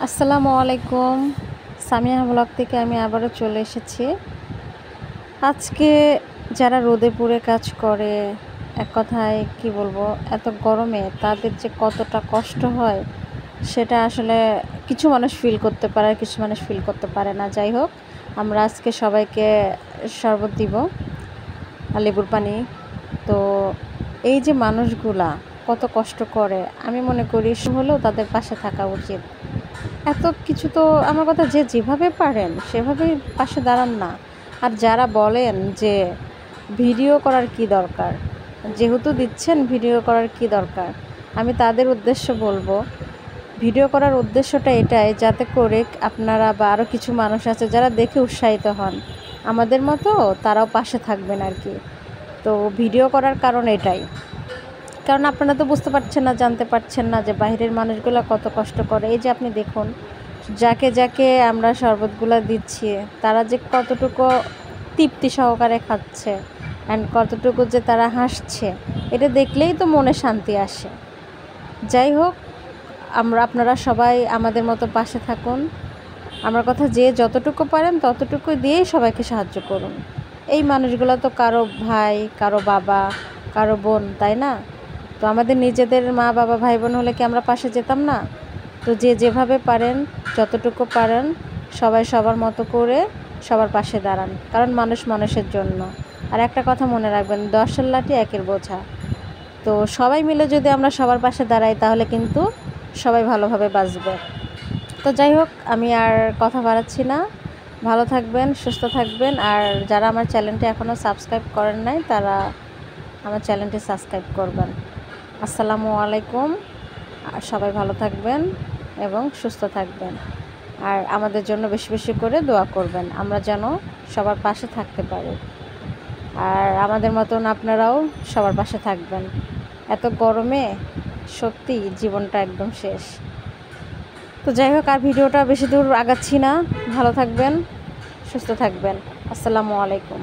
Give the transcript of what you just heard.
আসসালামু আলাইকুম। সামিয়া ব্লগ থেকে আমি আবারও চলে এসেছি। আজকে যারা রোদে পুড়ে কাজ করে, এক কথায় কি বলবো, এত গরমে তাদের যে কতটা কষ্ট হয় সেটা আসলে কিছু মানুষ ফিল করতে পারে আর কিছু মানুষ ফিল করতে পারে না। যাই হোক, আমরা আজকে সবাইকে শরবত দিব, লেবুর পানি। তো এই যে মানুষগুলা কত কষ্ট করে, আমি মনে করি হলেও তাদের পাশে থাকা উচিত। এত কিছু তো আমার কথা, যে যেভাবে পারেন সেভাবেই পাশে দাঁড়ান না। আর যারা বলেন যে ভিডিও করার কি দরকার, যেহেতু দিচ্ছেন ভিডিও করার কি দরকার, আমি তাদের উদ্দেশ্য বলবো, ভিডিও করার উদ্দেশ্যটা এটাই যাতে করে আপনারা বা আরও কিছু মানুষ আছে যারা দেখে উৎসাহিত হন, আমাদের মতো তারাও পাশে থাকবেন আর কি। তো ভিডিও করার কারণ এটাই, কারণ আপনারা তো বুঝতে পারছেন না, জানতে পারছেন না যে বাইরের মানুষগুলো কত কষ্ট করে। এই যে আপনি দেখুন, যাকে যাকে আমরা শরবতগুলো দিচ্ছি তারা যে কতটুকু তৃপ্তি সহকারে খাচ্ছে অ্যান্ড কতটুকু যে তারা হাসছে, এটা দেখলেই তো মনে শান্তি আসে। যাই হোক, আপনারা সবাই আমাদের মতো পাশে থাকুন। আমার কথা, যে যতটুকু পারেন ততটুকু দিয়েই সবাইকে সাহায্য করুন। এই মানুষগুলো তো কারো ভাই, কারো বাবা, কারো বোন, তাই না? তো আমাদের নিজেদের মা বাবা ভাই বোন হলে কি আমরা পাশে যেতাম না? তো যে যেভাবে পারেন, যতটুকু পারেন, সবাই সবার মতো করে সবার পাশে দাঁড়ান, কারণ মানুষ মানুষের জন্য। আর একটা কথা মনে রাখবেন, 10-এর লাঠি 1-এর বোঝা। তো সবাই মিলে যদি আমরা সবার পাশে দাঁড়াই তাহলে কিন্তু সবাই ভালোভাবে বাঁচবে। তো যাই হোক, আমি আর কথা বাড়াচ্ছি না। ভালো থাকবেন, সুস্থ থাকবেন। আর যারা আমার চ্যানেলটি এখনও সাবস্ক্রাইব করেন নাই তারা আমার চ্যানেলটি সাবস্ক্রাইব করবেন। আসসালামু আলাইকুম। আর সবাই ভালো থাকবেন এবং সুস্থ থাকবেন। আর আমাদের জন্য বেশি বেশি করে দোয়া করবেন, আমরা যেন সবার পাশে থাকতে পারি। আর আমাদের মতন আপনারাও সবার পাশে থাকবেন। এত গরমে সত্যি জীবনটা একদম শেষ। তো যাই হোক, আর ভিডিওটা বেশি দূর আগাচ্ছি না। ভালো থাকবেন, সুস্থ থাকবেন। আসসালামু আলাইকুম।